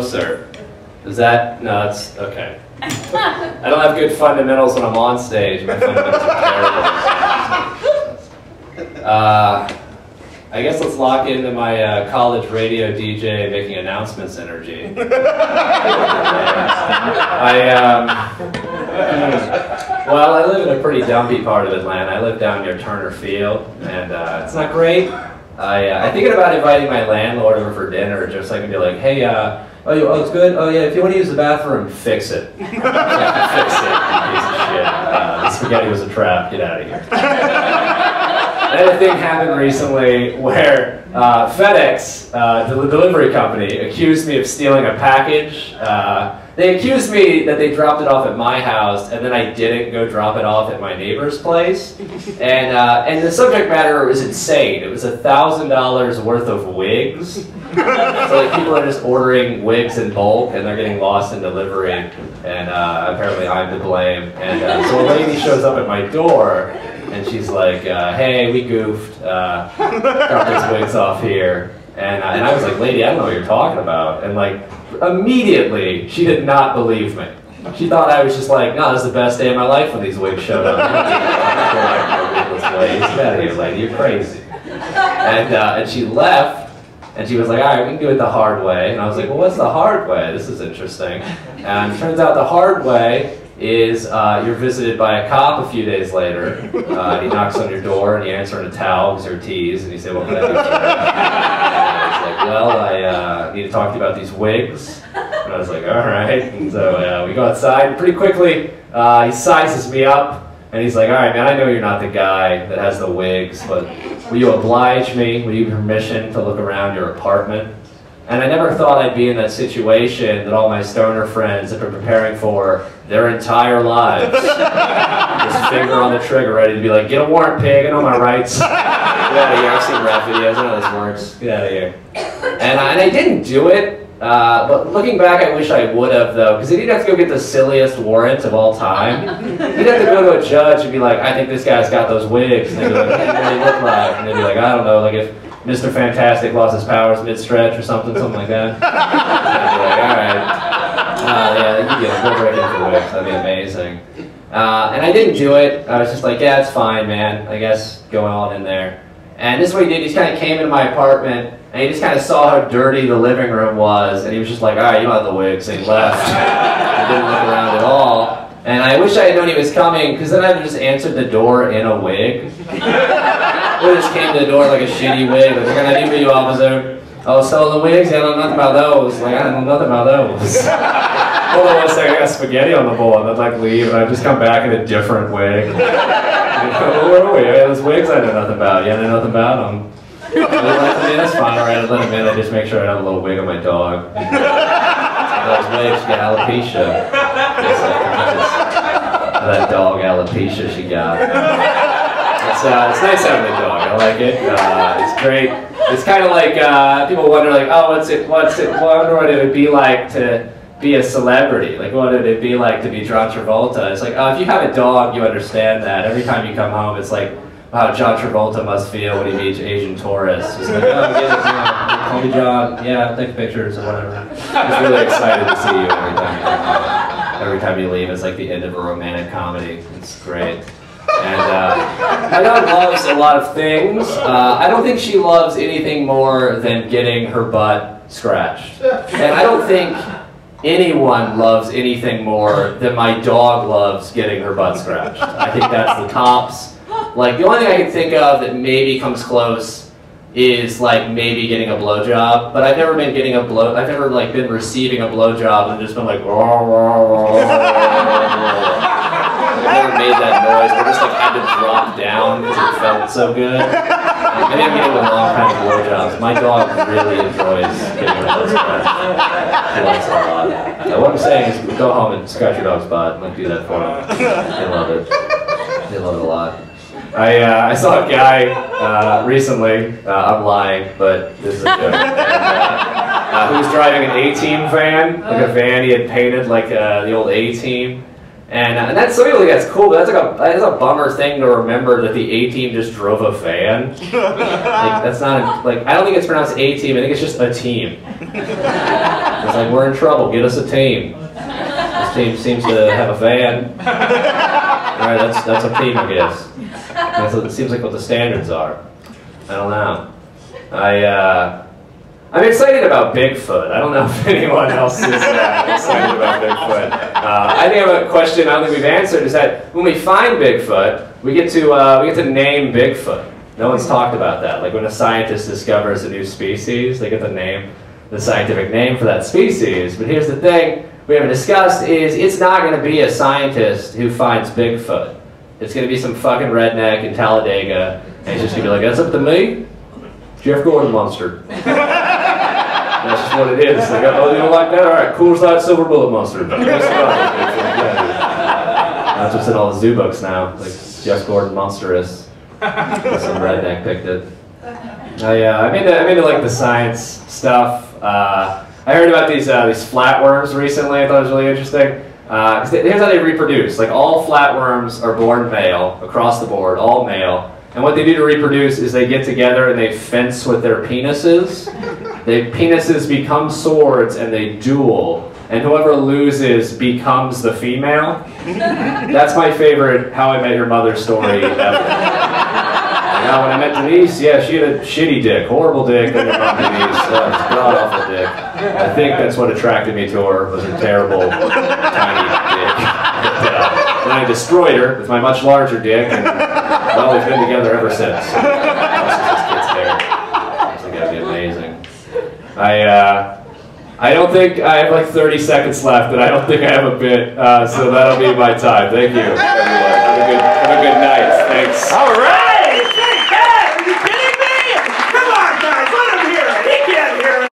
closer. Is that, no, that's, okay. I don't have good fundamentals when I'm on stage. My fundamentals are terrible. I guess let's lock into my college radio DJ making announcements energy. Well, I live in a pretty dumpy part of Atlanta. I live down near Turner Field, and it's not great. I'm thinking about inviting my landlord over for dinner, just so I can be like, hey, oh, it's good? Oh yeah, if you want to use the bathroom, fix it. Fix it, you piece of shit. The spaghetti was a trap, get out of here. Another thing happened recently where FedEx, the delivery company, accused me of stealing a package. They accused me that they dropped it off at my house, and then I didn't go drop it off at my neighbor's place. And the subject matter was insane. It was $1,000 worth of wigs. So like, people are just ordering wigs in bulk, and they're getting lost in delivery. And apparently I'm to blame. And so a lady shows up at my door, and she's like, hey, we goofed. Got these wigs off here. And I was like, lady, I don't know what you're talking about. And like, immediately, she did not believe me. She thought I was just like, no, this is the best day of my life when these wigs showed up. Get out of here, lady, you're crazy. And she left. And she was like, all right, we can do it the hard way. And I was like, well, what's the hard way? This is interesting. And it turns out the hard way is you're visited by a cop a few days later. He knocks on your door and you answer in a towel because you're teased. And you say, what can I do for you? And I was like, well, I need to talk to you about these wigs. And I was like, all right. And so we go outside. Pretty quickly, he sizes me up. And he's like, all right, man, I know you're not the guy that has the wigs, but will you oblige me? Will you give permission to look around your apartment? And I never thought I'd be in that situation that all my stoner friends have been preparing for their entire lives. Just finger on the trigger, ready to be like, get a warrant, pig, I know my rights. Get out of here, I've seen rap videos, I know this works. Get out of here. And I didn't do it. But looking back, I wish I would have, though, because he'd have to go get the silliest warrant of all time. He'd have to go to a judge and be like, I think this guy's got those wigs. And they'd be like, what do they look like? And they'd be like, I don't know, like if Mr. Fantastic lost his powers mid-stretch or something like that. And I'd be like, all right. Yeah, you get it, go break into wigs, that'd be amazing. And I didn't do it. I was just like, yeah, it's fine, man. I guess go on in there. And this is what he did. He just kind of came into my apartment, and he just kind of saw how dirty the living room was, and he was just like, all right, you don't have the wigs, and he left. He didn't look around at all. And I wish I had known he was coming, because then I would have just answered the door in a wig. Or just came to the door like a shitty wig, like, what can I do for you, officer? Oh, so the wigs? Yeah, I don't know nothing about those. Like, I don't know nothing about those. Hold on 1 second, I got spaghetti on the bowl, and I'd like leave, and I'd just come back in a different wig. Where are we? Yeah, those wigs I know nothing about. Yeah, I know nothing about them. That's fine, alright, I'd let him in. I just make sure I have a little wig on my dog. Those wigs get alopecia. That dog alopecia she got. It's nice having a dog. I like it. It's great. It's kind of like people wonder, like, oh, what's it? Wonder what it would be like to be a celebrity. Like, what would it be like to be John Travolta? It's like, oh, if you have a dog, you understand that. Every time you come home, it's like how John Travolta must feel when he meets Asian tourists. He's like, oh, yeah, call me John. Yeah, take pictures or whatever. He's really excited to see you every time you come home. Every time you leave, it's like the end of a romantic comedy. It's great. And my dog loves a lot of things. I don't think she loves anything more than getting her butt scratched. And I don't think anyone loves anything more than my dog loves getting her butt scratched. I think that's the tops. Like, the only thing I can think of that maybe comes close is like maybe getting a blowjob, but I've never been getting a I've never like been receiving a blowjob and just been like, I've never made that noise. I just like had to drop down because it felt so good. Maybe I'm getting the wrong kind of blowjobs. My dog really enjoys getting her butt scratched. He likes it a lot. What I'm saying is go home and scratch your dog's butt. Like, do that for them. They love it. They love it a lot. I saw a guy recently, I'm lying, but this is a joke, who was driving an A-Team van, like a van he had painted like the old A-Team. And that's some people think that's cool, but that's a bummer thing to remember that the A-Team just drove a van. Like, that's not like, I don't think it's pronounced A-Team. I think it's just a team. It's like like, we're in trouble, get us a team. This team seems to have a van. Alright, that's a team, I guess. That's what it seems like what the standards are. I don't know. I'm excited about Bigfoot. I don't know if anyone else is excited about Bigfoot. I think I have a question I don't think we've answered, is that when we find Bigfoot, we get to name Bigfoot. No one's talked about that. Like when a scientist discovers a new species, they get to name the scientific name for that species. But here's the thing we haven't discussed is it's not going to be a scientist who finds Bigfoot. It's going to be some fucking redneck in Talladega, and he's just going to be like, that's up to me? Jeff Gordon monster. That's just what it is. Like, oh, you don't like that? All right, Coors Light Silver Bullet monster. That's what's in all the zoo books now. Like Jeff Gordon monstrous. Some redneck picked it. I'm into like the science stuff. I heard about these flatworms recently. I thought it was really interesting. Here's how they reproduce. Like all flatworms are born male across the board, all male. And what they do to reproduce is they get together and they fence with their penises. Their penises become swords and they duel. And whoever loses becomes the female. That's my favorite How I Met Your Mother story ever. Now, when I met Denise, yeah, she had a shitty dick, horrible dick. I met Denise, god-awful dick. I think that's what attracted me to her, was her terrible, tiny dick. Then I destroyed her with my much larger dick, and well, we've been together ever since. This kid's hair. I think that'd be amazing. I don't think I have like 30 seconds left, and I don't think I have a bit, so that'll be my time. Thank you, everyone. Have a good night. Thanks.